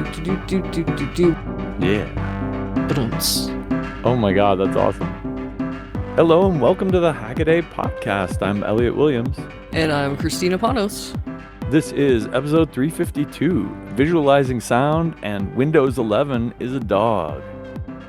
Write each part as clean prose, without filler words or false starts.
Yeah. Ba-dum-ts. Oh my God, that's awesome. Hello and welcome to the Hackaday Podcast. I'm Elliot Williams. And I'm Kristina Panos. This is episode 352, Visualizing Sound and Windows 11 is a Dog.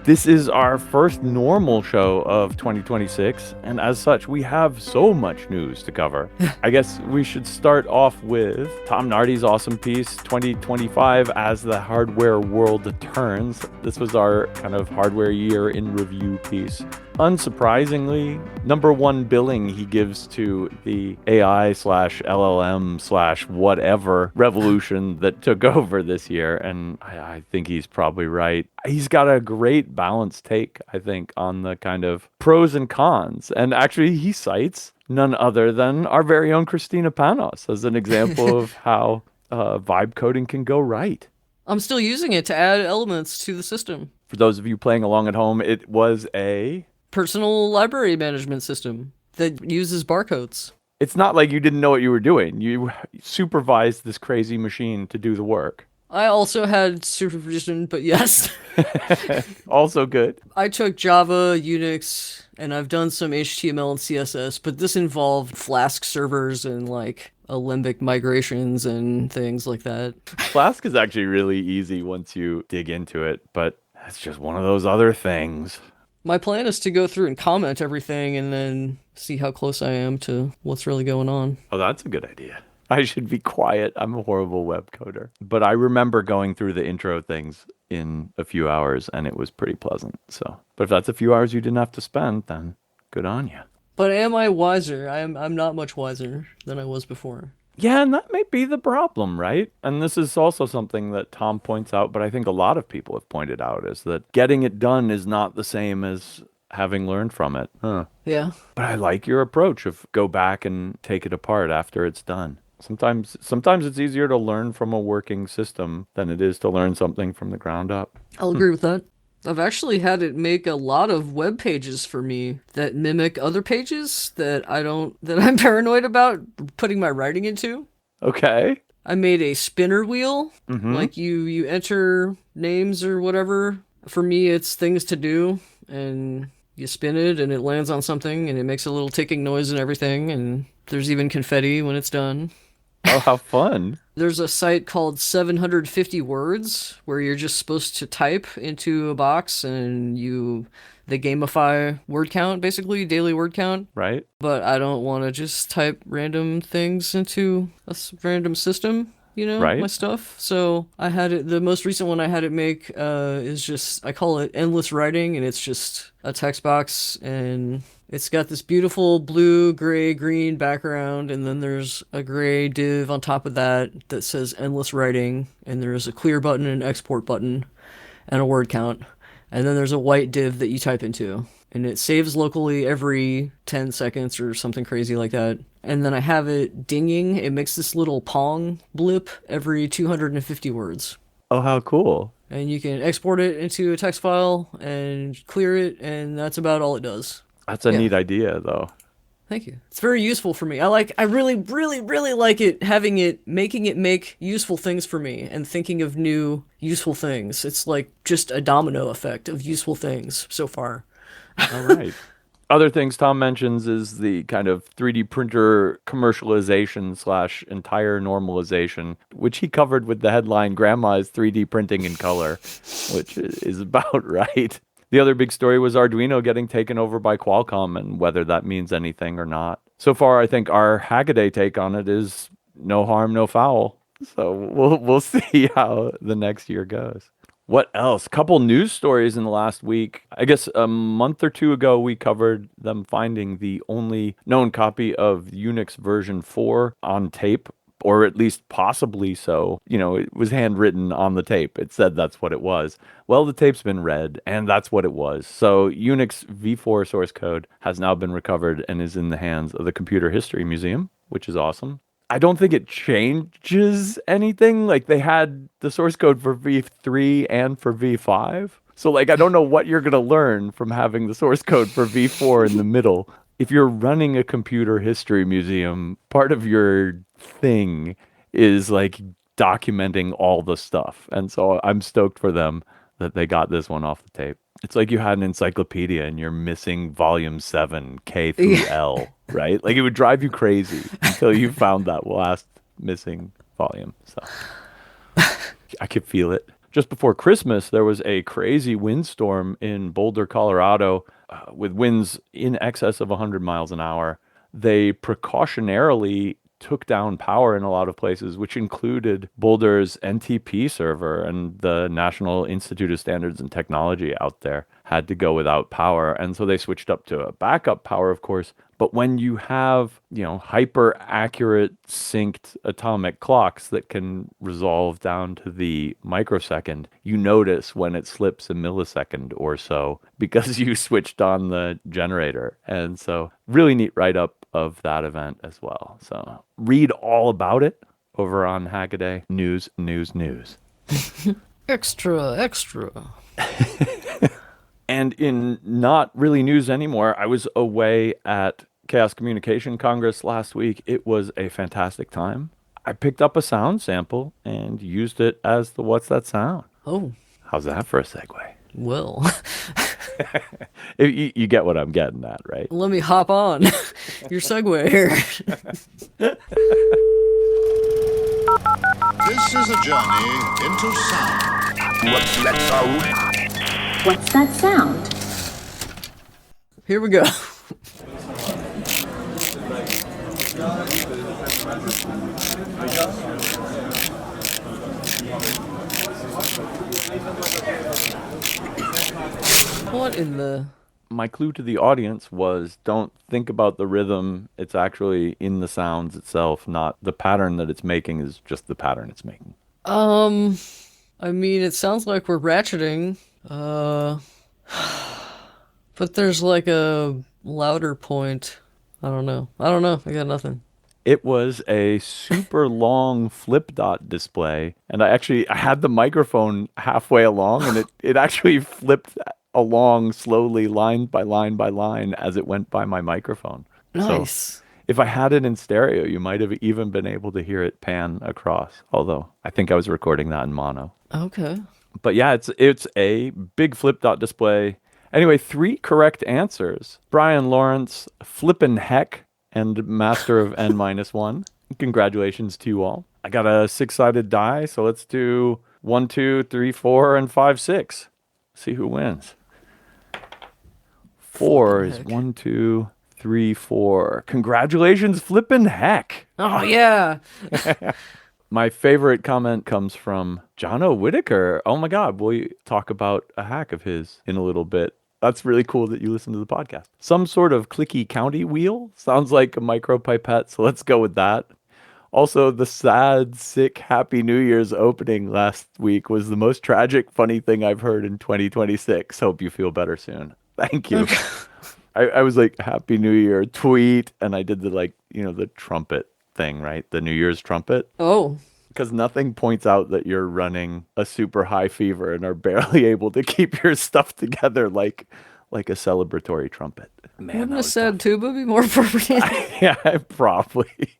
This is our first normal show of 2026, and as such, we have so much news to cover. I guess we should start off with Tom Nardi's awesome piece, 2025 as the hardware world turns. This was our kind of hardware year in review piece. Unsurprisingly, number one billing he gives to the AI/LLM/whatever revolution that took over this year, and I think he's probably right. He's got a great balanced take, I think, on the kind of pros and cons, and actually he cites none other than our very own Kristina Panos as an example of how vibe coding can go right. I'm still using it to add elements to the system. For those of you playing along at home, it was a personal library management system that uses barcodes. It's not like you didn't know what you were doing. You supervised this crazy machine to do the work. I also had supervision, but yes. Also good. I took Java, Unix, and I've done some HTML and CSS, but this involved Flask servers and like Alembic migrations and things like that. Flask is actually really easy once you dig into it, but that's just one of those other things. My plan is to go through and comment everything and then see how close I am to what's really going on. Oh, that's a good idea. I should be quiet. I'm a horrible web coder. But I remember going through the intro things in a few hours, and it was pretty pleasant. But if that's a few hours you didn't have to spend, then good on you. But am I wiser? I'm not much wiser than I was before. Yeah, and that may be the problem, right? And this is also something that Tom points out, but I think a lot of people have pointed out, is that getting it done is not the same as having learned from it. Yeah. But I like your approach of go back and take it apart after it's done. Sometimes it's easier to learn from a working system than it is to learn something from the ground up. I'll agree with that. I've actually had it make a lot of web pages for me that mimic other pages that I'm paranoid about putting my writing into. Okay. I made a spinner wheel. Like you enter names or whatever. For me, it's things to do, and you spin it and it lands on something and it makes a little ticking noise and everything, and there's even confetti when it's done. Oh, how fun. There's a site called 750 Words where you're just supposed to type into a box and they gamify word count, basically, daily word count. Right. But I don't want to just type random things into a random system, right. My stuff. So I had it, the most recent one I had it make is just, I call it endless writing, and it's just a text box, and it's got this beautiful blue, gray, green background, and then there's a gray div on top of that says endless writing, and there's a clear button, an export button, and a word count. And then there's a white div that you type into, and it saves locally every 10 seconds or something crazy like that. And then I have it dinging. It makes this little pong blip every 250 words. Oh, how cool. And you can export it into a text file and clear it, and that's about all it does. That's a neat idea, though. Thank you. It's very useful for me. I really, really, really like it, making it make useful things for me and thinking of new useful things. It's like just a domino effect of useful things so far. All right. Other things Tom mentions is the kind of 3D printer commercialization / entire normalization, which he covered with the headline, Grandma's 3D printing in color, which is about right. The other big story was Arduino getting taken over by Qualcomm and whether that means anything or not. So far, I think our Hackaday take on it is no harm, no foul. So we'll see how the next year goes. What else? Couple news stories in the last week. I guess a month or two ago, we covered them finding the only known copy of Unix version 4 on tape, or at least possibly so. It was handwritten on the tape. It said that's what it was. Well, the tape's been read, and that's what it was. So Unix v4 source code has now been recovered and is in the hands of the Computer History Museum, which is awesome. I don't think it changes anything. Like, they had the source code for v3 and for v5. So, I don't know what you're going to learn from having the source code for v4 in the middle. If you're running a computer history museum, part of your thing is, documenting all the stuff. And so I'm stoked for them that they got this one off the tape. It's like you had an encyclopedia and you're missing volume 7, K through L, right? Like it would drive you crazy until you found that last missing volume. So I could feel it. Just before Christmas, there was a crazy windstorm in Boulder, Colorado, with winds in excess of 100 miles an hour. They precautionarily took down power in a lot of places, which included Boulder's NTP server, and the National Institute of Standards and Technology out there had to go without power. And so they switched up to a backup power, of course. But when you have, hyper accurate synced atomic clocks that can resolve down to the microsecond, you notice when it slips a millisecond or so because you switched on the generator. And so really neat write-up of that event as well. So read all about it over on Hackaday News. Extra. And in not really news anymore, I was away at Chaos Communication Congress last week. It was a fantastic time. I picked up a sound sample and used it as the What's That Sound? Oh. How's that for a segue? Well. You get what I'm getting at, right? Let me hop on your segue here. This is a journey into sound. What's that sound? What's that sound? Here we go. What in the... My clue to the audience was don't think about the rhythm. It's actually in the sounds itself, not the pattern that it's making is just the pattern it's making. I mean, it sounds like we're ratcheting. But there's like a louder point. I don't know. I got nothing. It was a super long flip dot display, and I had the microphone halfway along, and it actually flipped along slowly, line by line by line, as it went by my microphone. Nice. So if I had it in stereo, you might have even been able to hear it pan across, although I think I was recording that in mono. Okay. But yeah, it's a big flip dot display. Anyway, 3 correct answers. Brian Lawrence, Flippin Heck, and master of N-1. Congratulations to you all. I got a 6-sided die, so let's do 1, 2, 3, 4, and 5, 6. See who wins. 4 is 1, 2, 3, 4. Congratulations, Flippin Heck. Oh, yeah. My favorite comment comes from Jono Whitaker. Oh my God, we'll talk about a hack of his in a little bit. That's really cool that you listen to the podcast. Some sort of clicky county wheel. Sounds like a micro pipette, so let's go with that. Also, the sad, sick Happy New Year's opening last week was the most tragic, funny thing I've heard in 2026. Hope you feel better soon. Thank you. I was like, Happy New Year, tweet, and I did the trumpet thing, right? The New Year's trumpet. Oh. Because nothing points out that you're running a super high fever and are barely able to keep your stuff together like a celebratory trumpet. Man, wouldn't a sad tuba be more appropriate? Yeah, probably.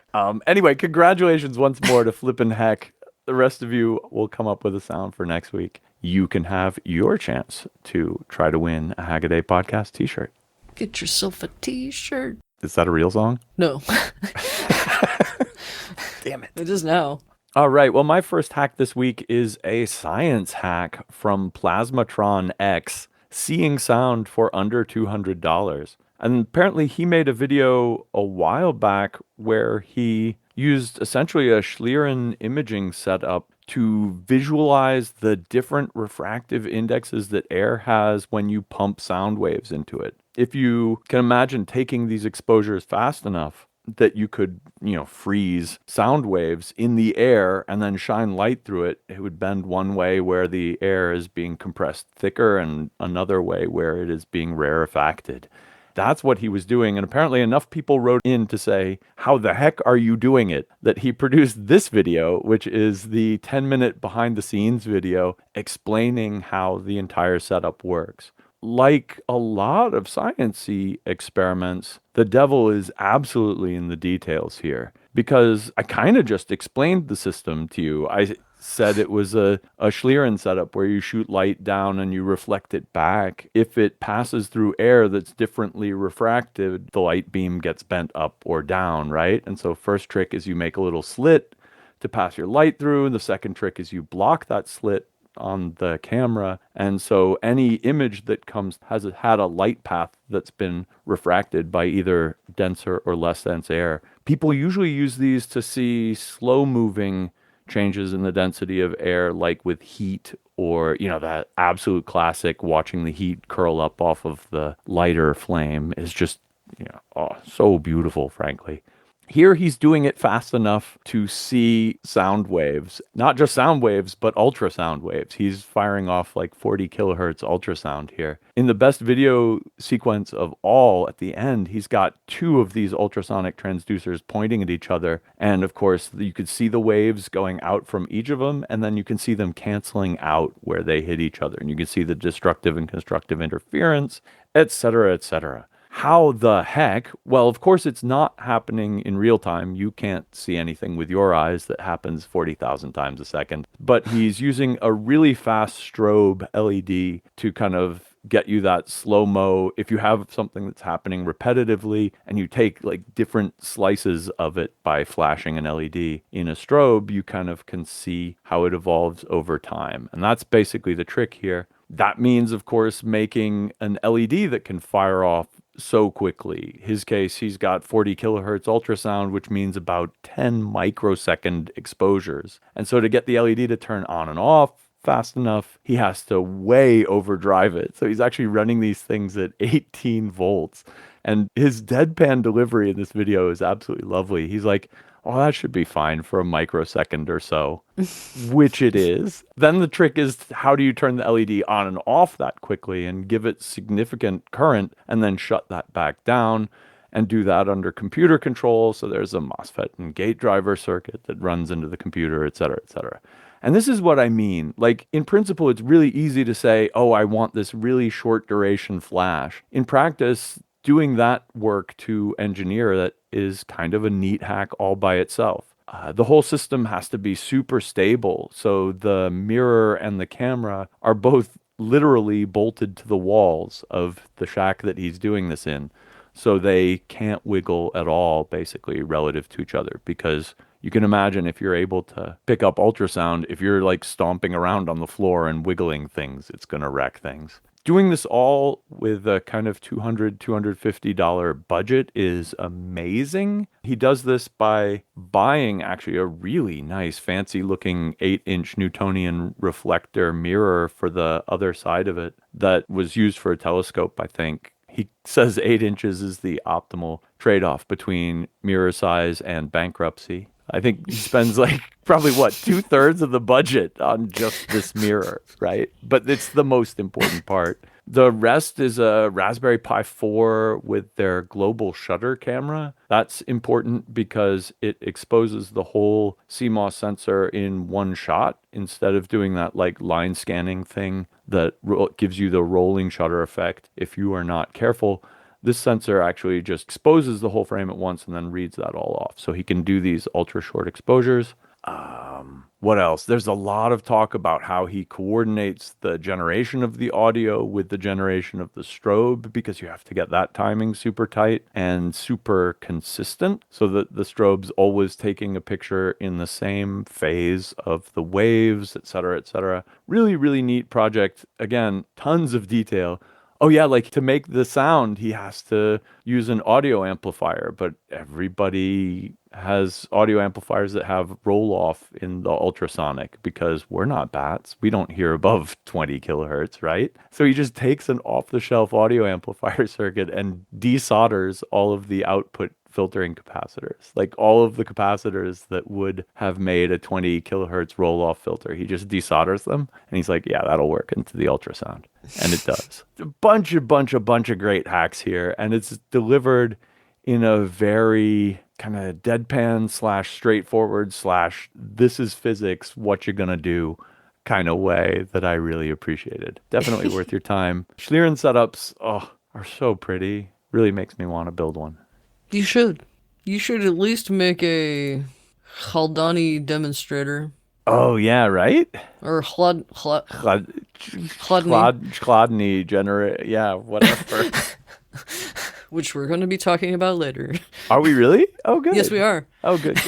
Anyway, congratulations once more to Flippin Heck. The rest of you will come up with a sound for next week. You can have your chance to try to win a Hackaday Podcast t-shirt. Get yourself a t-shirt. Is that a real song? No. Damn it. It is now. All right. Well, my first hack this week is a science hack from Plasmatron X, seeing sound for under $200. And apparently he made a video a while back where he used essentially a Schlieren imaging setup to visualize the different refractive indexes that air has when you pump sound waves into it. If you can imagine taking these exposures fast enough that you could, freeze sound waves in the air and then shine light through it, it would bend one way where the air is being compressed thicker and another way where it is being rarefacted. That's what he was doing. And apparently enough people wrote in to say, how the heck are you doing it? That he produced this video, which is the 10-minute behind the scenes video explaining how the entire setup works. Like a lot of science-y experiments, the devil is absolutely in the details here. because I kind of just explained the system to you. I said it was a Schlieren setup where you shoot light down and you reflect it back. If it passes through air that's differently refracted, the light beam gets bent up or down, right? And so first trick is you make a little slit to pass your light through. The second trick is you block that slit on the camera. And so any image that comes has had a light path that's been refracted by either denser or less dense air. People usually use these to see slow moving changes in the density of air, like with heat, or, you know, that absolute classic watching the heat curl up off of the lighter flame is just, you know, oh, so beautiful, frankly. Here he's doing it fast enough to see sound waves, not just sound waves, but ultrasound waves. He's firing off like 40 kilohertz ultrasound here. In the best video sequence of all, at the end, he's got two of these ultrasonic transducers pointing at each other. And of course, you could see the waves going out from each of them, and then you can see them canceling out where they hit each other. And you can see the destructive and constructive interference, etc., etc. How the heck? Well, of course, it's not happening in real time. You can't see anything with your eyes that happens 40,000 times a second. But he's using a really fast strobe LED to kind of get you that slow-mo. If you have something that's happening repetitively and you take like different slices of it by flashing an LED in a strobe, you kind of can see how it evolves over time. And that's basically the trick here. That means, of course, making an LED that can fire off so quickly. His case, he's got 40 kilohertz ultrasound, which means about 10 microsecond exposures. And so to get the LED to turn on and off fast enough, he has to way overdrive it. So he's actually running these things at 18 volts. And his deadpan delivery in this video is absolutely lovely. He's like, oh, that should be fine for a microsecond or so, which it is. Then the trick is, how do you turn the LED on and off that quickly and give it significant current and then shut that back down and do that under computer control? So there's a MOSFET and gate driver circuit that runs into the computer, et cetera, et cetera. And this is what I mean. Like, in principle, it's really easy to say, oh, I want this really short duration flash. In practice, doing that work to engineer that is kind of a neat hack all by itself. The whole system has to be super stable. So the mirror and the camera are both literally bolted to the walls of the shack that he's doing this in. So they can't wiggle at all, basically, relative to each other. Because you can imagine, if you're able to pick up ultrasound, if you're like stomping around on the floor and wiggling things, it's going to wreck things. Doing this all with a kind of $200, $250 budget is amazing. He does this by buying actually a really nice, fancy looking 8-inch Newtonian reflector mirror for the other side of it that was used for a telescope, I think. He says 8 inches is the optimal trade-off between mirror size and bankruptcy. I think he spends like probably 2/3 of the budget on just this mirror, right? But it's the most important part. The rest is a Raspberry Pi 4 with their global shutter camera. That's important because it exposes the whole CMOS sensor in one shot instead of doing that like line scanning thing that gives you the rolling shutter effect if you are not careful. This sensor actually just exposes the whole frame at once and then reads that all off. So he can do these ultra short exposures. What else? There's a lot of talk about how he coordinates the generation of the audio with the generation of the strobe, because you have to get that timing super tight and super consistent so that the strobe's always taking a picture in the same phase of the waves, et cetera, et cetera. Really, really neat project. Again, tons of detail. Oh yeah, like to make the sound, he has to use an audio amplifier, but everybody has audio amplifiers that have roll-off in the ultrasonic because we're not bats. We don't hear above 20 kilohertz, right? So he just takes an off-the-shelf audio amplifier circuit and desolders all of the output filtering capacitors, like all of the capacitors that would have made a 20 kilohertz roll-off filter. He just desolders them, and he's like, yeah, that'll work into the ultrasound. And it does. A bunch of great hacks here, and it's delivered in a very kind of deadpan / straightforward / this is physics, what you gonna do kind of way that I really appreciated. Definitely worth your time. Schlieren setups are so pretty. Really makes me want to build one. You should. You should at least make a Haldani demonstrator. Oh, yeah, right? Or Chlodny generate. Yeah, whatever. which we're going to be talking about later. Are we really? Oh, good. Yes, we are. Oh, good.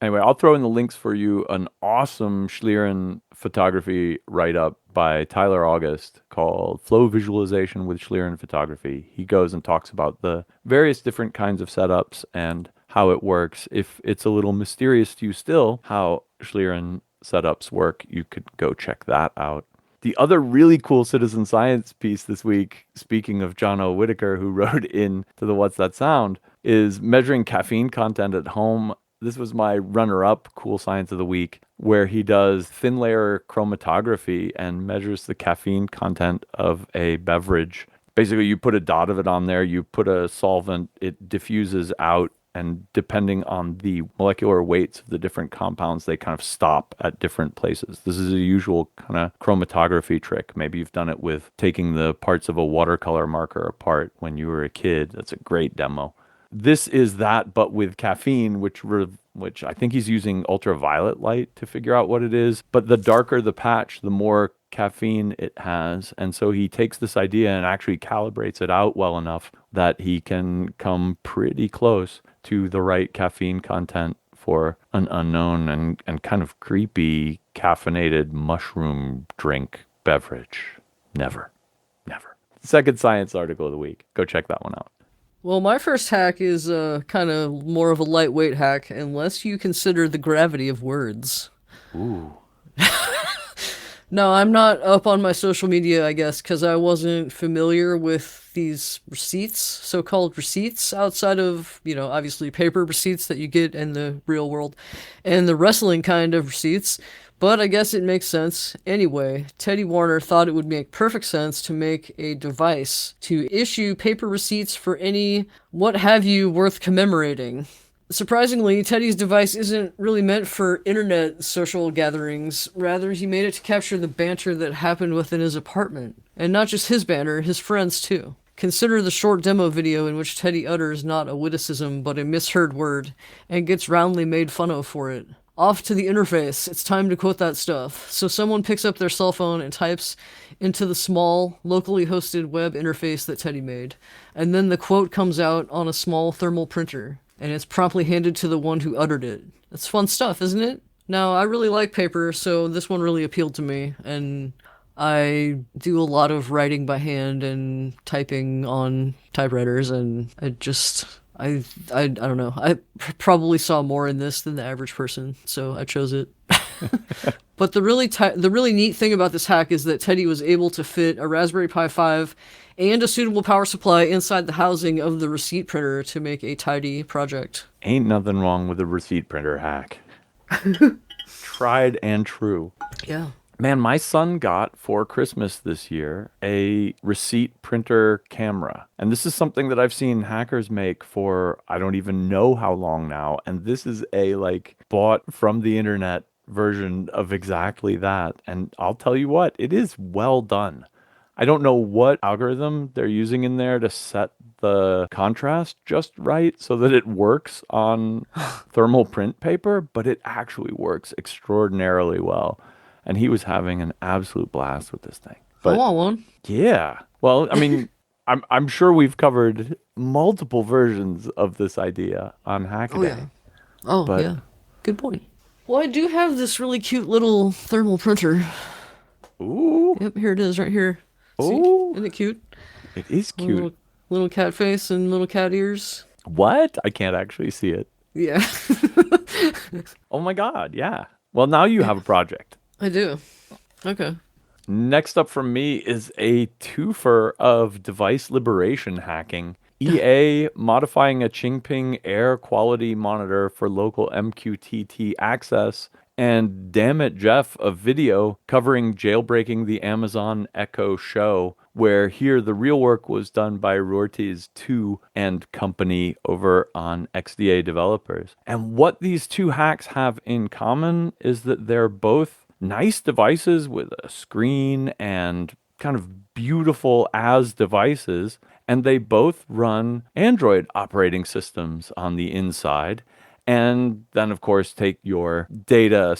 Anyway, I'll throw in the links for you. An awesome Schlieren photography write-up by Tyler August called Flow Visualization with Schlieren Photography. He goes and talks about the various different kinds of setups and how it works. If it's a little mysterious to you still how Schlieren setups work, you could go check that out. The other really cool citizen science piece this week, speaking of John O. Whitaker, who wrote in to the What's That Sound, is measuring caffeine content at home. This was my runner-up cool science of the week, where he does thin layer chromatography and measures the caffeine content of a beverage. Basically, you put a dot of it on there, you put a solvent, it diffuses out, and depending on the molecular weights of the different compounds, they kind of stop at different places. This is a usual kind of chromatography trick. Maybe you've done it with taking the parts of a watercolor marker apart when you were a kid. That's a great demo. This is that, but with caffeine, which I think he's using ultraviolet light to figure out what it is. But the darker the patch, the more caffeine it has. And so he takes this idea and actually calibrates it out well enough that he can come pretty close to the right caffeine content for an unknown and kind of creepy caffeinated mushroom drink beverage. Never. Second science article of the week. Go check that one out. Well, my first hack is kind of more of a lightweight hack, unless you consider the gravity of words. Ooh. No, I'm not up on my social media, I guess, because I wasn't familiar with these receipts, so-called receipts, outside of, obviously paper receipts that you get in the real world, and the wrestling kind of receipts. But I guess it makes sense. Anyway, Teddy Warner thought it would make perfect sense to make a device to issue paper receipts for any what have you worth commemorating. Surprisingly, Teddy's device isn't really meant for internet social gatherings. Rather, he made it to capture the banter that happened within his apartment. And not just his banter, his friends too. Consider the short demo video in which Teddy utters not a witticism but a misheard word, and gets roundly made fun of for it. Off to the interface, it's time to quote that stuff. So someone picks up their cell phone and types into the small, locally hosted web interface that Teddy made. And then the quote comes out on a small thermal printer, and it's promptly handed to the one who uttered it. It's fun stuff, isn't it? Now, I really like paper, so this one really appealed to me, and I do a lot of writing by hand and typing on typewriters, and I don't know. I probably saw more in this than the average person, so I chose it. But the really neat thing about this hack is that Teddy was able to fit a Raspberry Pi 5 and a suitable power supply inside the housing of the receipt printer to make a tidy project. Ain't nothing wrong with a receipt printer hack. Tried and true. Yeah. Man, my son got for Christmas this year a receipt printer camera. And this is something that I've seen hackers make for I don't even know how long now. And this is a bought from the internet version of exactly that. And I'll tell you what, it is well done. I don't know what algorithm they're using in there to set the contrast just right so that it works on thermal print paper, but it actually works extraordinarily well. And he was having an absolute blast with this thing. But, I want one. Yeah. Well, I mean, I'm sure we've covered multiple versions of this idea on Hackaday. Yeah. Good point. Well, I do have this really cute little thermal printer. Ooh. Yep, here it is right here. Ooh. Isn't it cute? It is cute. Little cat face and little cat ears. What? I can't actually see it. Yeah. Oh my God, yeah. Well, now you have a project. I do. Okay. Next up from me is a twofer of device liberation hacking. EA modifying a Qingping air quality monitor for local MQTT access. And Damn It Jeff, a video covering jailbreaking the Amazon Echo Show, where here the real work was done by Rorty's 2 and company over on XDA developers. And what these two hacks have in common is that they're both nice devices with a screen and kind of beautiful as devices. and they both run Android operating systems on the inside. And then, of course, take your data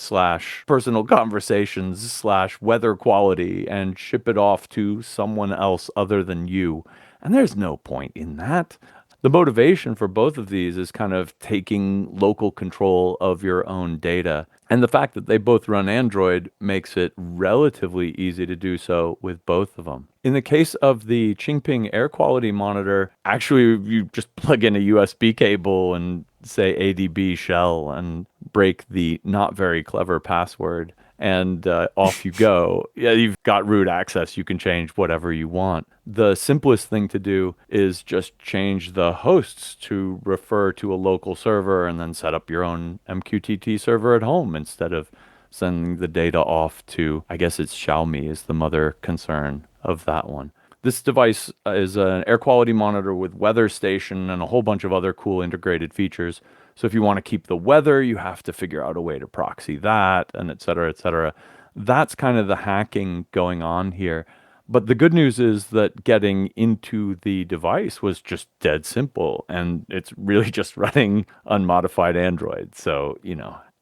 / personal conversations / weather quality and ship it off to someone else other than you. And there's no point in that. The motivation for both of these is kind of taking local control of your own data. And the fact that they both run Android makes it relatively easy to do so with both of them. In the case of the Qingping air quality monitor, actually you just plug in a USB cable and say ADB shell and break the not very clever password, and off you go. Yeah, you've got root access. You can change whatever you want. The simplest thing to do is just change the hosts to refer to a local server and then set up your own MQTT server at home instead of sending the data off to, I guess it's Xiaomi is the mother concern of that one. This device is an air quality monitor with weather station and a whole bunch of other cool integrated features. So if you want to keep the weather, you have to figure out a way to proxy that, and et cetera, et cetera. That's kind of the hacking going on here. But the good news is that getting into the device was just dead simple, and it's really just running unmodified Android. So,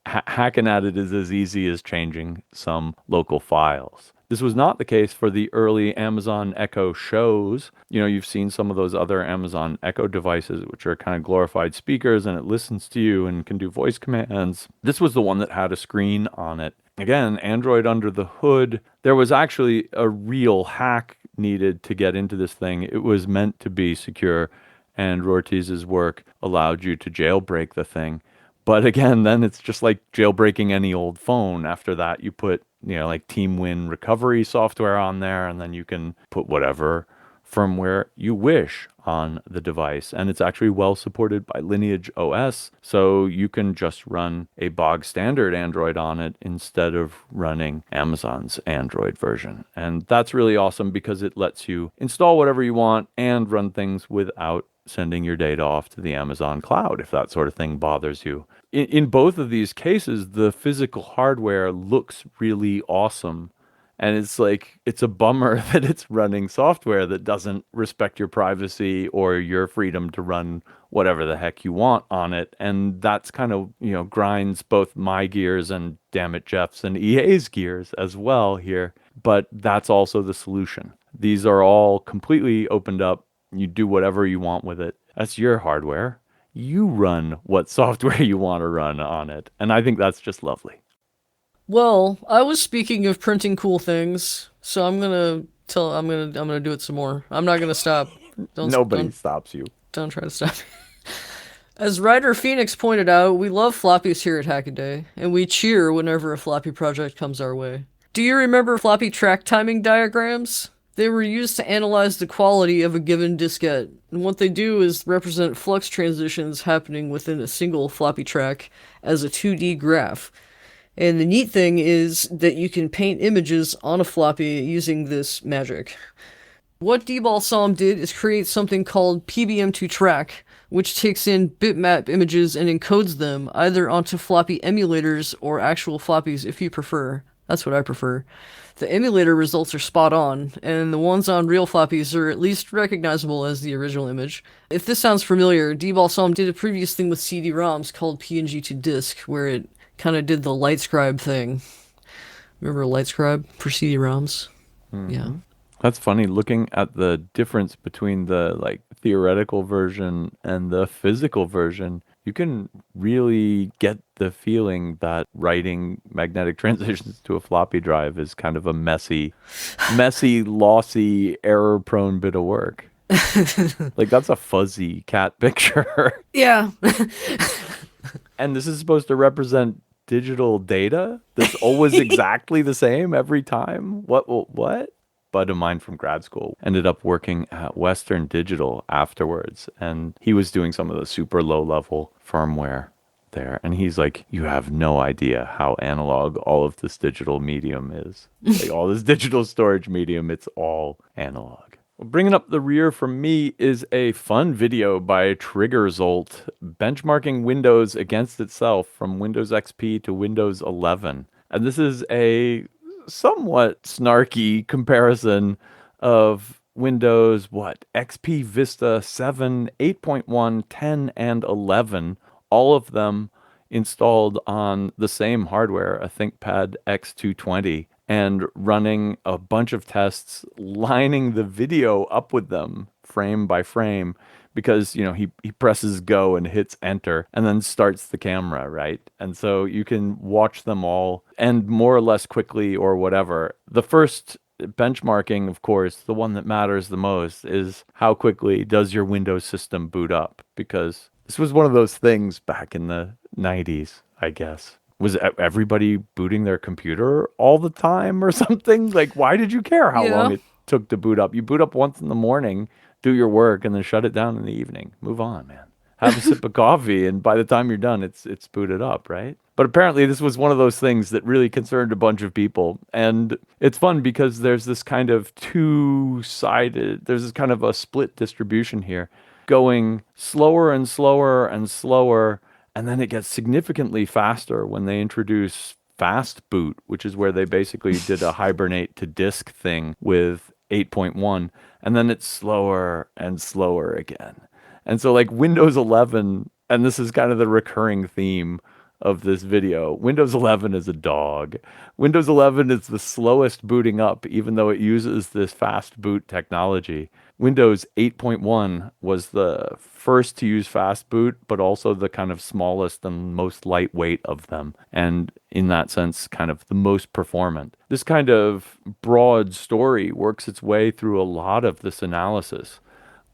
hacking at it is as easy as changing some local files. This was not the case for the early Amazon Echo shows. You've seen some of those other Amazon Echo devices, which are kind of glorified speakers, and it listens to you and can do voice commands. This was the one that had a screen on it. Again, Android under the hood. There was actually a real hack needed to get into this thing. It was meant to be secure, and Rortiz's work allowed you to jailbreak the thing. But again, then it's just like jailbreaking any old phone. After that, you put, like TeamWin recovery software on there, and then you can put whatever firmware you wish on the device. And it's actually well supported by Lineage OS, so you can just run a bog standard Android on it instead of running Amazon's Android version. And that's really awesome because it lets you install whatever you want and run things without sending your data off to the Amazon cloud, if that sort of thing bothers you. In both of these cases, the physical hardware looks really awesome. And it's a bummer that it's running software that doesn't respect your privacy or your freedom to run whatever the heck you want on it. And that's kind of, grinds both my gears and, damn it, Jeff's and EA's gears as well here. But that's also the solution. These are all completely opened up. You do whatever you want with it. That's your hardware. You run what software you want to run on it. And I think that's just lovely. Well, I was speaking of printing cool things, so I'm gonna do it some more. I'm not gonna stop. Nobody stops you. Don't try to stop me. As Ryder Phoenix pointed out, we love floppies here at Hackaday, and we cheer whenever a floppy project comes our way. Do you remember floppy track timing diagrams? They were used to analyze the quality of a given diskette, and what they do is represent flux transitions happening within a single floppy track as a 2D graph. And the neat thing is that you can paint images on a floppy using this magic. What dbalsam did is create something called PBM2Track, which takes in bitmap images and encodes them either onto floppy emulators or actual floppies if you prefer. That's what I prefer. The emulator results are spot on, and the ones on real floppies are at least recognizable as the original image. If this sounds familiar, dbalsam did a previous thing with CD-ROMs called PNG to disk, where it kind of did the LightScribe thing. Remember LightScribe for CD-ROMs? Mm-hmm. Yeah. That's funny, looking at the difference between the theoretical version and the physical version. You can really get the feeling that writing magnetic transitions to a floppy drive is kind of a messy, lossy, error-prone bit of work. That's a fuzzy cat picture. Yeah. And this is supposed to represent digital data that's always exactly the same every time? What? Bud of mine from grad school ended up working at Western Digital afterwards, and he was doing some of the super low-level firmware there, and he's like, you have no idea how analog all of this digital medium is. All this digital storage medium, it's all analog. Well, bringing up the rear for me is a fun video by Triggerzolt benchmarking Windows against itself from Windows XP to Windows 11. And this is a somewhat snarky comparison of Windows, XP, Vista 7, 8.1, 10, and 11, all of them installed on the same hardware, a ThinkPad X220, and running a bunch of tests, lining the video up with them frame by frame, because, he presses go and hits enter and then starts the camera, right? And so you can watch them all and more or less quickly or whatever. The first benchmarking, of course, the one that matters the most, is how quickly does your Windows system boot up? Because this was one of those things back in the 90s, I guess. Was everybody booting their computer all the time or something? Like, why did you care how long it took to boot up? You boot up once in the morning, do your work, and then shut it down in the evening. Move on, man. Have a sip of coffee, and by the time you're done, it's booted up, right? But apparently this was one of those things that really concerned a bunch of people. And it's fun because there's this kind of there's this kind of a split distribution here, going slower and slower and slower, and then it gets significantly faster when they introduce fast boot, which is where they basically did a hibernate to disk thing with 8.1, and then it's slower and slower again. And so like Windows 11, and this is kind of the recurring theme of this video, Windows 11 is a dog. Windows 11 is the slowest booting up, even though it uses this fast boot technology. Windows 8.1 was the first to use fast boot, but also the kind of smallest and most lightweight of them. And in that sense, kind of the most performant. This kind of broad story works its way through a lot of this analysis.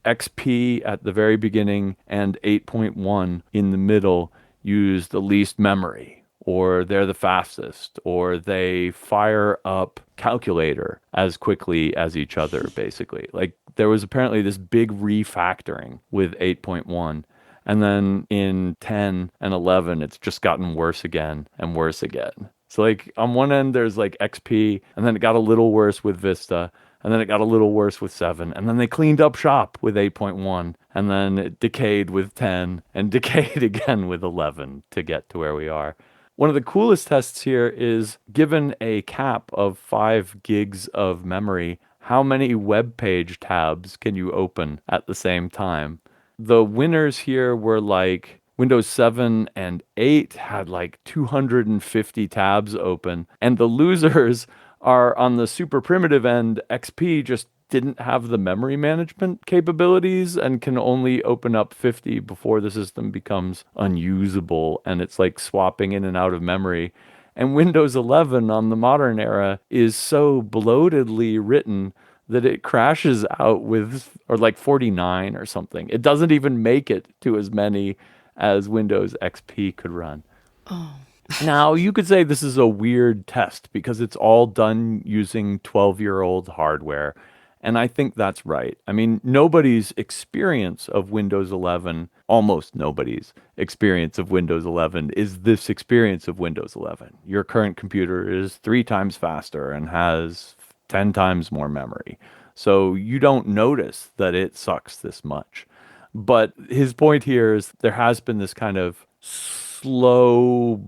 XP at the very beginning and 8.1 in the middle use the least memory, or they're the fastest, or they fire up calculator as quickly as each other, basically. Like, there was apparently this big refactoring with 8.1, and then in 10 and 11, it's just gotten worse again and worse again. So like on one end, there's like XP, and then it got a little worse with Vista, and then it got a little worse with 7, and then they cleaned up shop with 8.1, and then it decayed with 10, and decayed again with 11 to get to where we are. One of the coolest tests here is, given a cap of 5 gigs of memory, how many web page tabs can you open at the same time? The winners here were like Windows 7 and 8 had like 250 tabs open, and the losers are on the super primitive end. XP just didn't have the memory management capabilities and can only open up 50 before the system becomes unusable, and it's like swapping in and out of memory. And Windows 11 on the modern era is so bloatedly written that it crashes out with, or like 49 or something. It doesn't even make it to as many as Windows XP could run. Oh. Now, you could say this is a weird test because it's all done using 12-year-old hardware. And I think that's right. I mean, nobody's experience of Windows 11, almost nobody's experience of Windows 11 is this experience of Windows 11. Your current computer is 3 times faster and has 10 times more memory. So you don't notice that it sucks this much. But his point here is there has been this kind of slow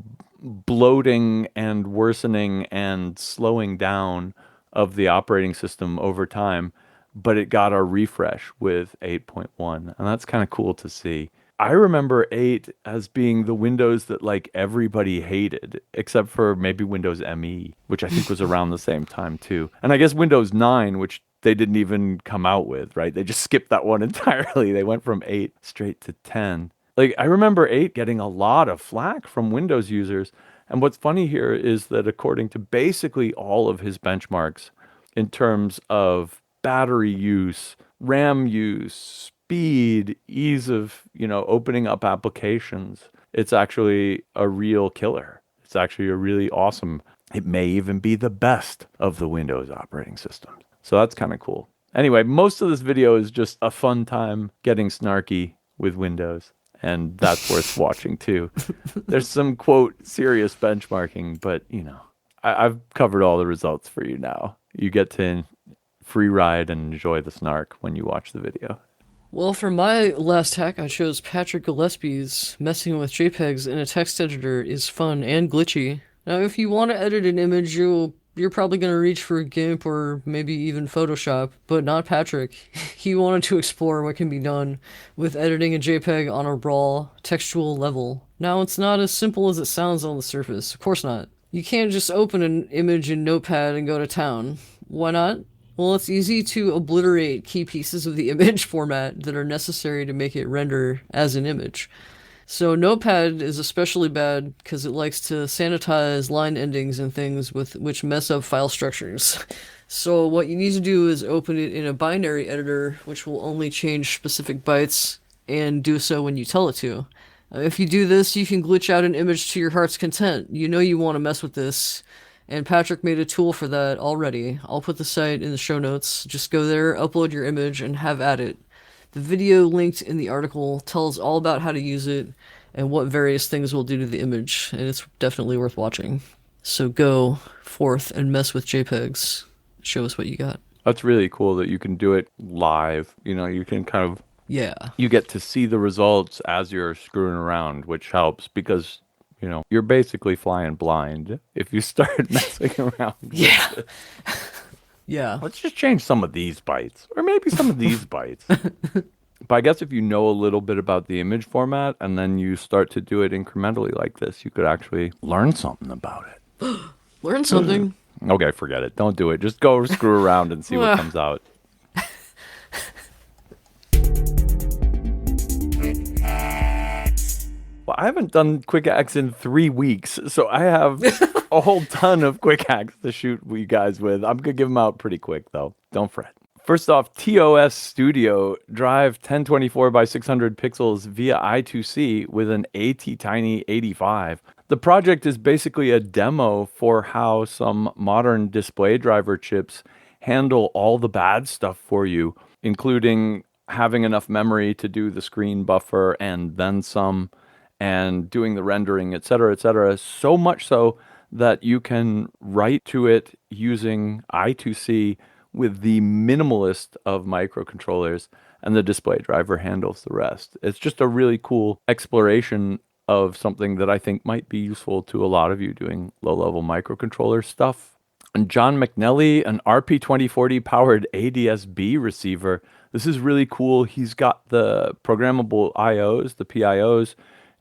bloating and worsening and slowing down of the operating system over time, but it got a refresh with 8.1, and that's kind of cool to see. I remember 8 as being the Windows that like everybody hated, except for maybe Windows ME, which I think was around the same time too. And I guess Windows 9, which they didn't even come out with, right? They just skipped that one entirely. They went from 8 straight to 10. Like, I remember 8 getting a lot of flack from Windows users. And what's funny here is that according to basically all of his benchmarks in terms of battery use, RAM use, speed, ease of, opening up applications, it's actually a real killer. It's actually a really awesome, it may even be the best of the Windows operating systems. So that's kind of cool. Anyway, most of this video is just a fun time getting snarky with Windows. And that's worth watching too. There's some, quote, serious benchmarking, but, I've covered all the results for you now. You get to free ride and enjoy the snark when you watch the video. Well, for my last hack, I chose Patrick Gillespie's Messing with JPEGs in a Text Editor is fun and glitchy. Now, if you want to edit an image, you'll you're probably going to reach for GIMP or maybe even Photoshop, but not Patrick. He wanted to explore what can be done with editing a JPEG on a raw, textual level. Now, it's not as simple as it sounds on the surface. Of course not. You can't just open an image in Notepad and go to town. Why not? Well, it's easy to obliterate key pieces of the image format that are necessary to make it render as an image. So Notepad is especially bad because it likes to sanitize line endings and things which mess up file structures. So what you need to do is open it in a binary editor, which will only change specific bytes and do so when you tell it to. If you do this, you can glitch out an image to your heart's content. You know you want to mess with this, and Patrick made a tool for that already. I'll put the site in the show notes. Just go there, upload your image, and have at it. The video linked in the article tells all about how to use it and what various things will do to the image, and it's definitely worth watching. So go forth and mess with JPEGs. Show us what you got. That's really cool that you can do it live. You know, you can kind of... Yeah. You get to see the results as you're screwing around, which helps because, you know, you're basically flying blind if you start messing around. Yeah. Yeah. Let's just change some of these bytes, or maybe some of these bytes. But I guess if you know a little bit about the image format and then you start to do it incrementally like this, you could actually learn something about it. Learn something. Okay, forget it. Don't do it. Just go screw around and see what comes out. Well, I haven't done quick hacks in 3 weeks, so I have a whole ton of quick hacks to shoot you guys with. I'm going to give them out pretty quick, though. Don't fret. First off, TOS Studio, drive 1024 by 600 pixels via I2C with an ATtiny 85. The project is basically a demo for how some modern display driver chips handle all the bad stuff for you, including having enough memory to do the screen buffer and then some, and doing the rendering, etc., so much so that you can write to it using I2C with the minimalist of microcontrollers, and the display driver handles the rest. It's just a really cool exploration of something that I think might be useful to a lot of you doing low-level microcontroller stuff. And John McNelly, an RP2040 powered ADS-B receiver. This is really cool. He's got the programmable IOs, the PIOs,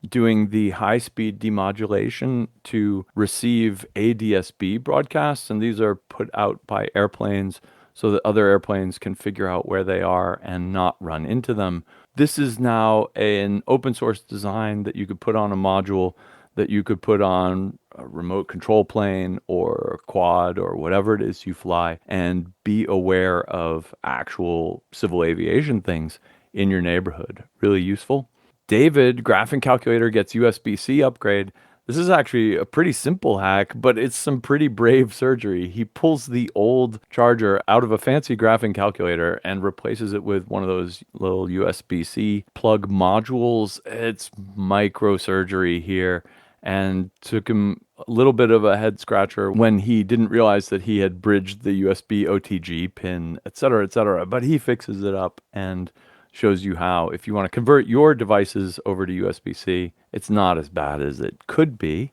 doing the high-speed demodulation to receive ADS-B broadcasts, and these are put out by airplanes so that other airplanes can figure out where they are and not run into them. This is now an open source design that you could put on a module, that you could put on a remote control plane or a quad or whatever it is you fly, and be aware of actual civil aviation things in your neighborhood. Really useful. David, graphing calculator gets USB-C upgrade. This is actually a pretty simple hack, but it's some pretty brave surgery. He pulls the old charger out of a fancy graphing calculator and replaces it with one of those little USB-C plug modules. It's microsurgery here, and took him a little bit of a head scratcher when he didn't realize that he had bridged the USB OTG pin, etc., but he fixes it up and shows you how. If you want to convert your devices over to USB-C, it's not as bad as it could be.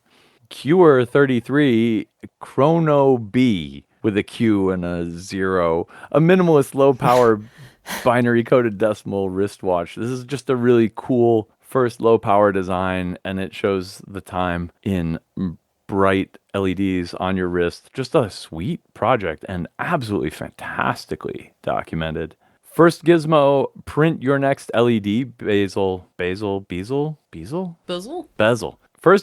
Cure33 Chrono B with a Q and a 0, a minimalist low-power binary-coded decimal wristwatch. This is just a really cool first low-power design, and it shows the time in bright LEDs on your wrist. Just a sweet project and absolutely fantastically documented. First gizmo, print your next LED bezel. First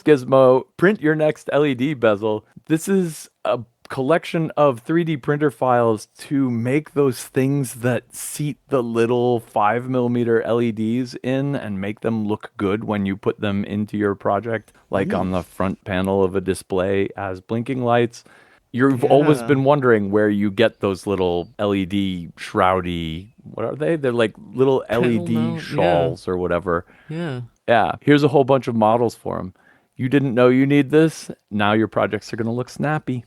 gizmo, print your next LED bezel. This is a collection of 3D printer files to make those things that seat the little 5mm LEDs in and make them look good when you put them into your project, like on the front panel of a display as blinking lights. You've always been wondering where you get those little LED shroudy, what are they? They're like little LED shawls or whatever. Yeah. Yeah. Here's a whole bunch of models for them. You didn't know you need this. Now your projects are going to look snappy.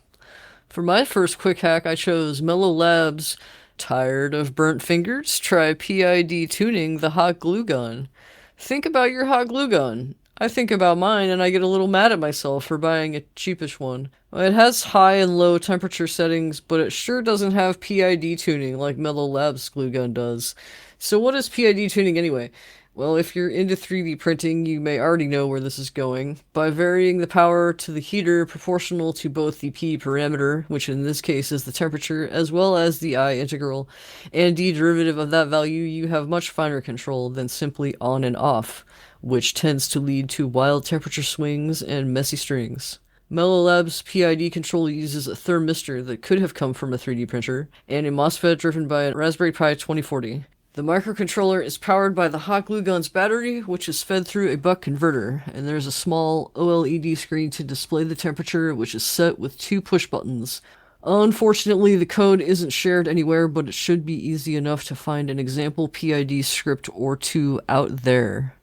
For my first quick hack, I chose Mellow Labs. Tired of burnt fingers? Try PID tuning the hot glue gun. Think about your hot glue gun. I think about mine and I get a little mad at myself for buying a cheapish one. It has high and low temperature settings, but it sure doesn't have PID tuning like Mellow Labs glue gun does. So what is PID tuning anyway? Well, if you're into 3D printing, you may already know where this is going. By varying the power to the heater proportional to both the P parameter, which in this case is the temperature, as well as the I integral, and D derivative of that value, you have much finer control than simply on and off, which tends to lead to wild temperature swings and messy strings. Mellow Labs PID control uses a thermistor that could have come from a 3D printer, and a MOSFET driven by a Raspberry Pi 2040. The microcontroller is powered by the hot glue gun's battery, which is fed through a buck converter, and there's a small OLED screen to display the temperature, which is set with 2 push buttons. Unfortunately, the code isn't shared anywhere, but it should be easy enough to find an example PID script or two out there.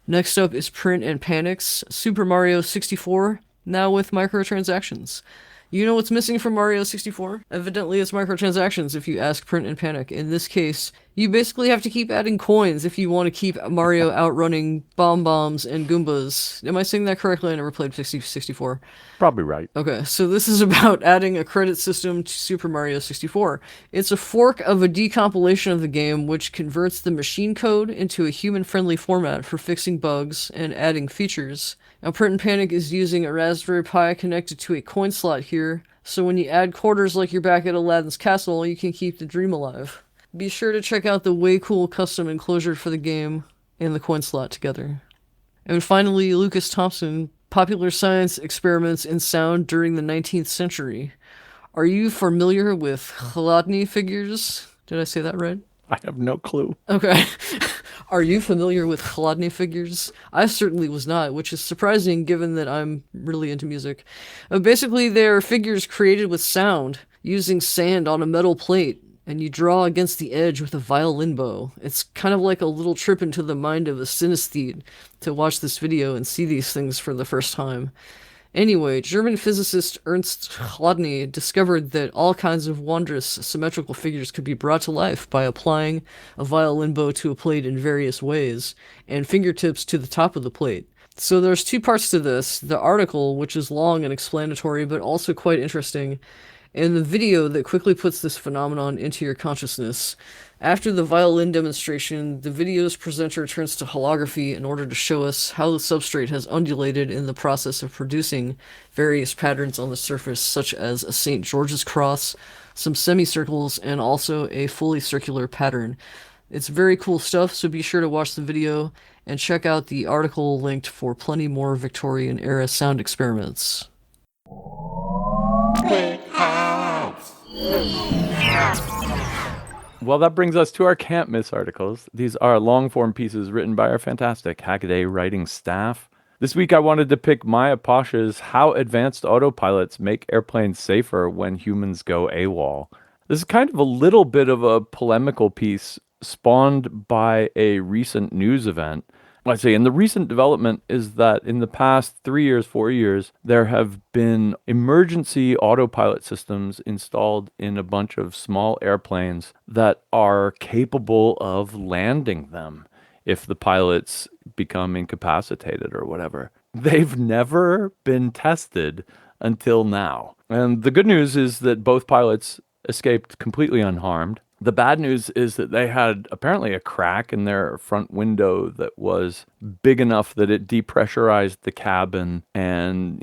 Next up is Print and Panic's Super Mario 64, now with microtransactions. You know what's missing from Mario 64? Evidently it's microtransactions if you ask Print and Panic. In this case, you basically have to keep adding coins if you want to keep Mario outrunning bombs and Goombas. Am I saying that correctly? I never played 64. Probably right. Okay, so this is about adding a credit system to Super Mario 64. It's a fork of a decompilation of the game which converts the machine code into a human-friendly format for fixing bugs and adding features. Now, Print and Panic is using a Raspberry Pi connected to a coin slot here, so when you add quarters like you're back at Aladdin's castle, you can keep the dream alive. Be sure to check out the way cool custom enclosure for the game and the coin slot together. And finally, Lucas Thompson, Popular Science Experiments in Sound During the 19th Century. Are you familiar with Chladni figures? Did I say that right? I have no clue. Okay. Are you familiar with Chladni figures? I certainly was not, which is surprising given that I'm really into music. Basically, they're figures created with sound, using sand on a metal plate, and you draw against the edge with a violin bow. It's kind of like a little trip into the mind of a synesthete to watch this video and see these things for the first time. Anyway, German physicist Ernst Chladni discovered that all kinds of wondrous symmetrical figures could be brought to life by applying a violin bow to a plate in various ways, and fingertips to the top of the plate. So there's 2 parts to this, the article, which is long and explanatory but also quite interesting, and the video that quickly puts this phenomenon into your consciousness. After the violin demonstration, the video's presenter turns to holography in order to show us how the substrate has undulated in the process of producing various patterns on the surface, such as a St. George's cross, some semicircles, and also a fully circular pattern. It's very cool stuff, so be sure to watch the video and check out the article linked for plenty more Victorian-era sound experiments. Well, that brings us to our Can't Miss articles. These are long-form pieces written by our fantastic Hackaday writing staff. This week I wanted to pick Maya Pasha's How Advanced Autopilots Make Airplanes Safer When Humans Go AWOL. This is kind of a little bit of a polemical piece spawned by a recent news event. I say, and the recent development is that in the past 3 years, 4 years, there have been emergency autopilot systems installed in a bunch of small airplanes that are capable of landing them if the pilots become incapacitated or whatever. They've never been tested until now. And the good news is that both pilots escaped completely unharmed. The bad news is that they had apparently a crack in their front window that was big enough that it depressurized the cabin, and,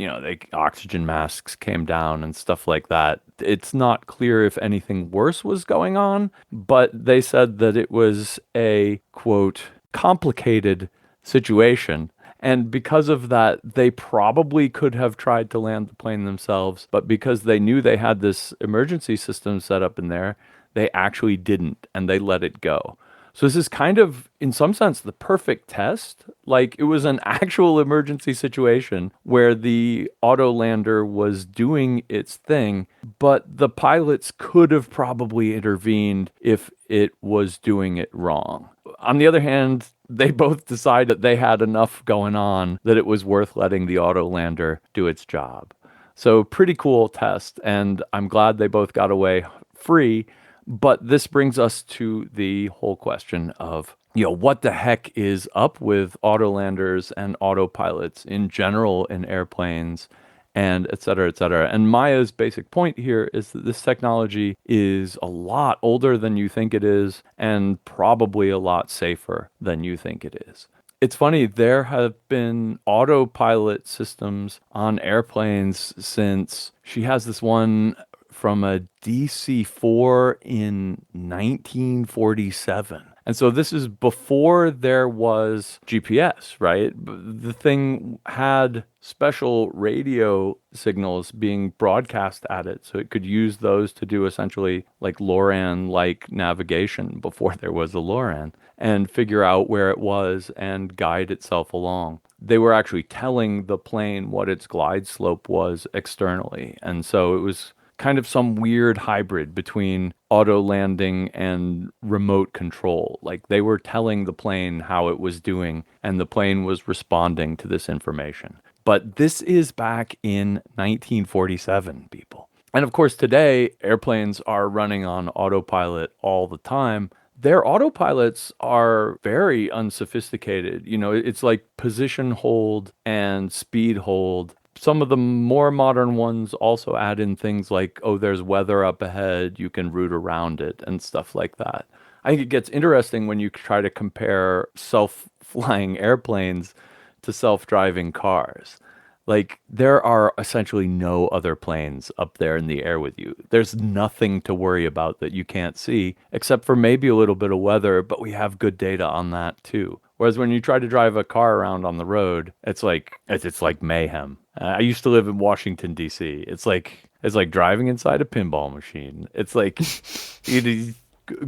oxygen masks came down and stuff like that. It's not clear if anything worse was going on, but they said that it was a, quote, complicated situation. And because of that, they probably could have tried to land the plane themselves, but because they knew they had this emergency system set up in there, they actually didn't, and they let it go. So this is kind of, in some sense, the perfect test. Like, it was an actual emergency situation where the auto lander was doing its thing, but the pilots could have probably intervened if it was doing it wrong. On the other hand, they both decided that they had enough going on that it was worth letting the auto lander do its job. So pretty cool test, and I'm glad they both got away free. But this brings us to the whole question of what the heck is up with autolanders and autopilots in general in airplanes, and et cetera, et cetera. And Maya's basic point here is that this technology is a lot older than you think it is, and probably a lot safer than you think it is. It's funny, there have been autopilot systems on airplanes since she has this one from a DC-4 in 1947. And so this is before there was GPS, right? The thing had special radio signals being broadcast at it, so it could use those to do essentially like LORAN-like navigation before there was a LORAN, and figure out where it was and guide itself along. They were actually telling the plane what its glide slope was externally. And so it was kind of some weird hybrid between auto landing and remote control. Like they were telling the plane how it was doing, and the plane was responding to this information. But this is back in 1947, people. And of course, today, airplanes are running on autopilot all the time. Their autopilots are very unsophisticated. It's like position hold and speed hold. Some of the more modern ones also add in things like, oh, there's weather up ahead, you can route around it and stuff like that. I think it gets interesting when you try to compare self-flying airplanes to self-driving cars. Like, there are essentially no other planes up there in the air with you. There's nothing to worry about that you can't see, except for maybe a little bit of weather, but we have good data on that too. Whereas when you try to drive a car around on the road, it's like mayhem. I used to live in Washington, D.C. It's like driving inside a pinball machine. It's like,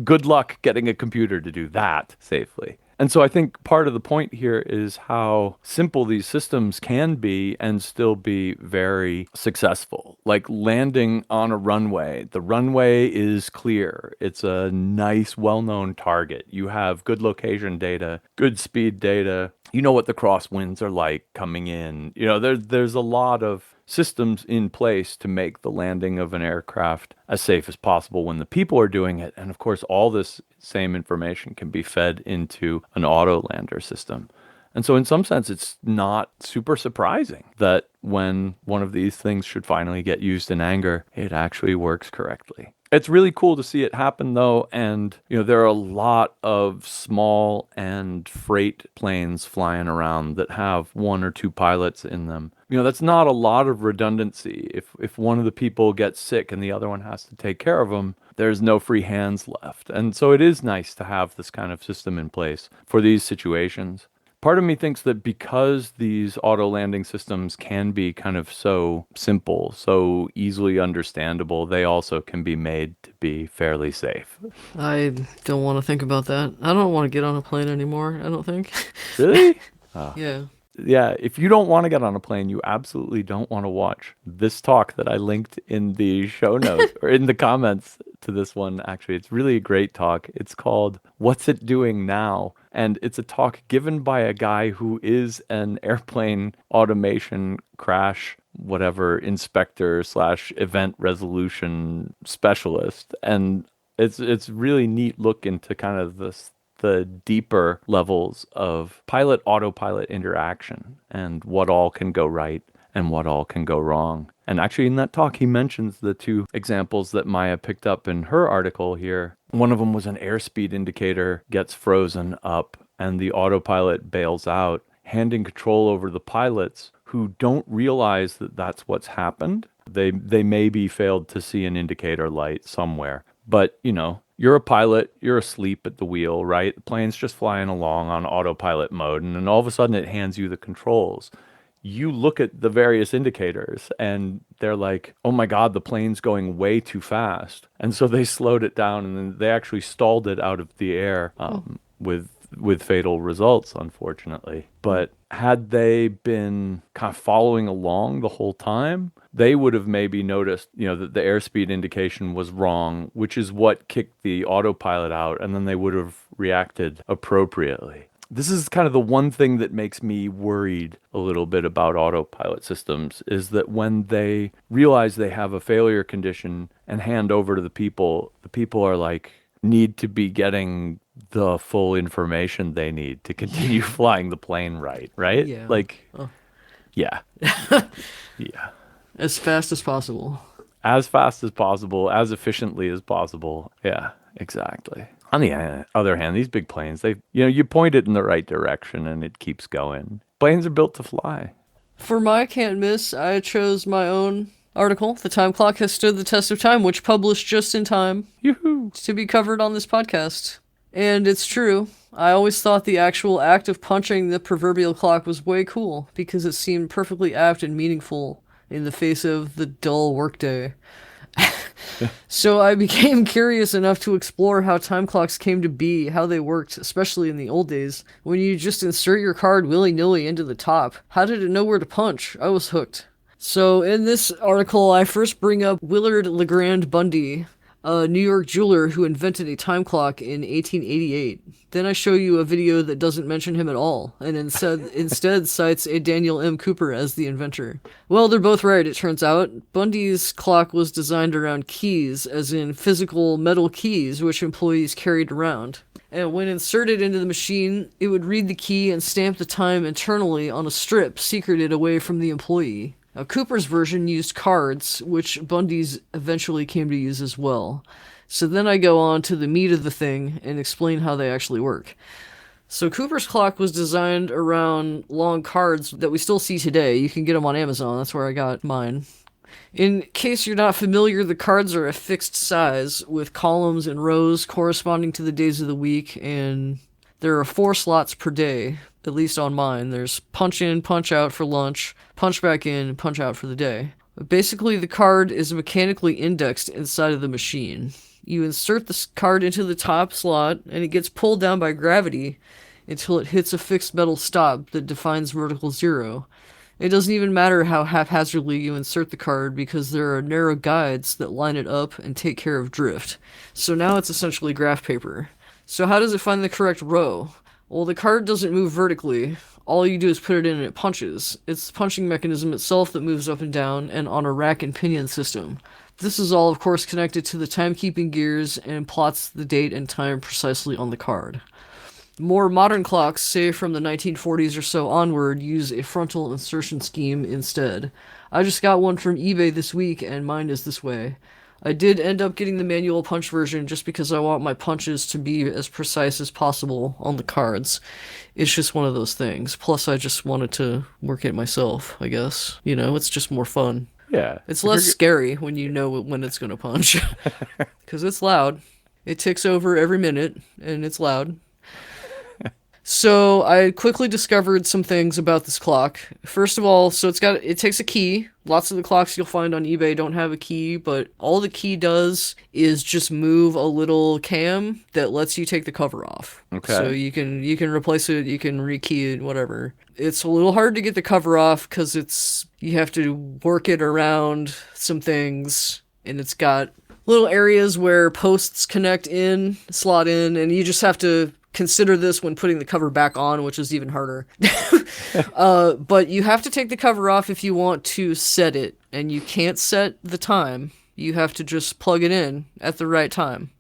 good luck getting a computer to do that safely. And so I think part of the point here is how simple these systems can be and still be very successful. Like landing on a runway. The runway is clear. It's a nice, well-known target. You have good location data, good speed data. You know what the crosswinds are like coming in. There's a lot of systems in place to make the landing of an aircraft as safe as possible when the people are doing it. And of course, all this same information can be fed into an auto lander system. And so in some sense, it's not super surprising that when one of these things should finally get used in anger, it actually works correctly. It's really cool to see it happen, though, and there are a lot of small and freight planes flying around that have one or two pilots in them. That's not a lot of redundancy. If one of the people gets sick and the other one has to take care of them, there's no free hands left. And so it is nice to have this kind of system in place for these situations. Part of me thinks that because these auto landing systems can be kind of so simple, so easily understandable, they also can be made to be fairly safe. I don't want to think about that. I don't want to get on a plane anymore, I don't think. Really? Yeah. Yeah, if you don't want to get on a plane, you absolutely don't want to watch this talk that I linked in the show notes or in the comments to this one. Actually, it's really a great talk. It's called What's It Doing Now? And it's a talk given by a guy who is an airplane automation crash, whatever, inspector / event resolution specialist. And it's really neat look into kind of the deeper levels of pilot-autopilot interaction and what all can go right and what all can go wrong. And actually in that talk, he mentions the two examples that Maya picked up in her article here. One of them was an airspeed indicator gets frozen up and the autopilot bails out, handing control over the pilots who don't realize that that's what's happened. They maybe failed to see an indicator light somewhere, but you're a pilot, you're asleep at the wheel, right? The plane's just flying along on autopilot mode, and then all of a sudden it hands you the controls. You look at the various indicators and they're like, oh my God, the plane's going way too fast. And so they slowed it down and then they actually stalled it out of the air with fatal results, unfortunately. But had they been kind of following along the whole time, they would have maybe noticed, that the airspeed indication was wrong, which is what kicked the autopilot out, and then they would have reacted appropriately. This is kind of the one thing that makes me worried a little bit about autopilot systems, is that when they realize they have a failure condition and hand over to the people are like, need to be getting the full information they need to continue flying the plane right? Yeah. Like, Oh. yeah. Yeah. As fast as possible. As fast as possible, as efficiently as possible. Yeah, exactly. On the other hand, these big planes, you point it in the right direction and it keeps going. Planes are built to fly. For my can't miss, I chose my own article. The time clock has stood the test of time, which published just in time Yoo-hoo. to be covered on this podcast. And it's true. I always thought the actual act of punching the proverbial clock was way cool because it seemed perfectly apt and meaningful in the face of the dull workday. So I became curious enough to explore how time clocks came to be, how they worked, especially in the old days, when you just insert your card willy-nilly into the top. How did it know where to punch? I was hooked. So in this article, I first bring up Willard LeGrand Bundy, a New York jeweler who invented a time clock in 1888. Then I show you a video that doesn't mention him at all, and instead cites a Daniel M. Cooper as the inventor. Well, they're both right, it turns out. Bundy's clock was designed around keys, as in physical metal keys, which employees carried around. And when inserted into the machine, it would read the key and stamp the time internally on a strip secreted away from the employee. Now, Cooper's version used cards, which Bundy's eventually came to use as well. So then I go on to the meat of the thing and explain how they actually work. So Cooper's clock was designed around long cards that we still see today. You can get them on Amazon. That's where I got mine. In case you're not familiar, the cards are a fixed size with columns and rows corresponding to the days of the week, and there are 4 slots per day, at least on mine. There's punch in, punch out for lunch, punch back in, punch out for the day. But basically, the card is mechanically indexed inside of the machine. You insert the card into the top slot, and it gets pulled down by gravity until it hits a fixed metal stop that defines vertical zero. It doesn't even matter how haphazardly you insert the card because there are narrow guides that line it up and take care of drift. So now it's essentially graph paper. So how does it find the correct row? Well, the card doesn't move vertically. All you do is put it in and it punches. It's the punching mechanism itself that moves up and down and on a rack and pinion system. This is all, of course, connected to the timekeeping gears and plots the date and time precisely on the card. More modern clocks, say from the 1940s or so onward, use a frontal insertion scheme instead. I just got one from eBay this week, and mine is this way. I did end up getting the manual punch version just because I want my punches to be as precise as possible on the cards. It's just one of those things. Plus, I just wanted to work it myself, I guess. You know, it's just more fun. Yeah. It's less scary when you know when it's going to punch. Because it's loud. It ticks over every minute, and it's loud. So I quickly discovered some things about this clock. First of all, so it takes a key. Lots of the clocks you'll find on eBay don't have a key, but all the key does is just move a little cam that lets you take the cover off. Okay. So you can replace it, you can rekey it, whatever. It's a little hard to get the cover off because you have to work it around some things, and it's got little areas where posts slot in, and you just have to consider this when putting the cover back on, which is even harder. But you have to take the cover off if you want to set it, and you can't set the time. You have to just plug it in at the right time.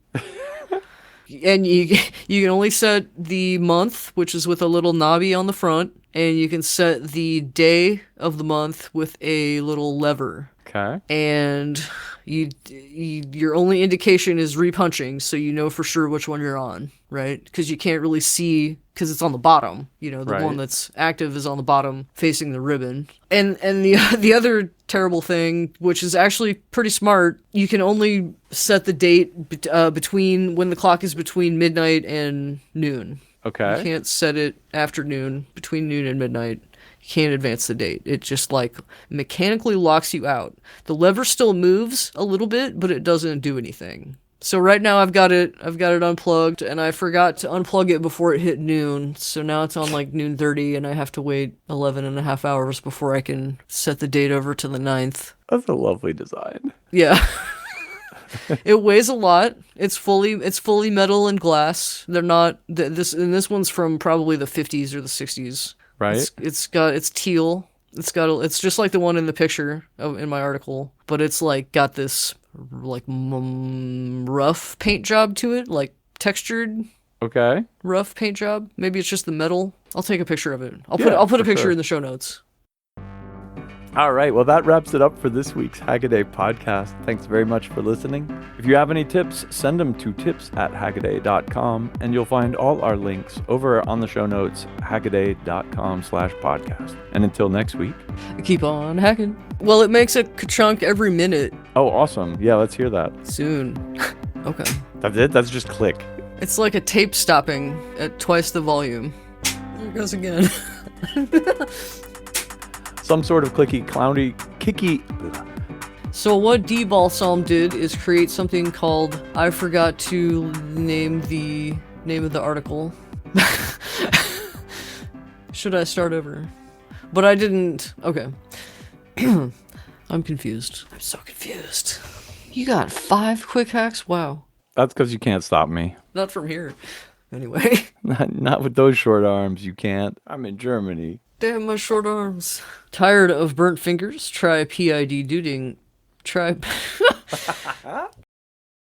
And you can only set the month, which is with a little knobby on the front, and you can set the day of the month with a little lever. Okay. And your only indication is repunching, so you know for sure which one you're on, right? Because you can't really see, because it's on the bottom. You know, the Right. one that's active is on the bottom, facing the ribbon. And the other terrible thing, which is actually pretty smart, you can only set the date between when the clock is between midnight and noon. Okay. You can't set it after noon, between noon and midnight. You can't advance the date. It just mechanically locks you out. The lever still moves a little bit, but it doesn't do anything. So right now I've got it unplugged, and I forgot to unplug it before it hit noon. So now it's on noon 30, and I have to wait 11 and a half hours before I can set the date over to the 9th. That's a lovely design. Yeah. It weighs a lot. It's fully metal and glass. They're not this one's from probably the 50s or the 60s. Right. It's teal. It's just like the one in the picture in my article, but it's got this like rough paint job to it, like textured Okay. rough paint job. Maybe it's just the metal. I'll take a picture of it. I'll put a picture in the show notes. All right, well, that wraps it up for this week's Hackaday Podcast. Thanks very much for listening. If you have any tips, send them to tips@hackaday.com, and you'll find all our links over on the show notes, hackaday.com/podcast. And until next week. Keep on hacking. Well, it makes a chunk every minute. Oh, awesome. Yeah, let's hear that. Soon. Okay. That's it? That's just click. It's like a tape stopping at twice the volume. There it goes again. Some sort of clicky, clowny, kicky... So what D-Balsam did is create something called, I forgot to name the name of the article. Should I start over? But I didn't. Okay. I'm confused. I'm so confused. You got 5 quick hacks? Wow. That's because you can't stop me. Not from here. Anyway. Not with those short arms, you can't. I'm in Germany. Damn my short arms. Tired of burnt fingers? Try PID duding. Try...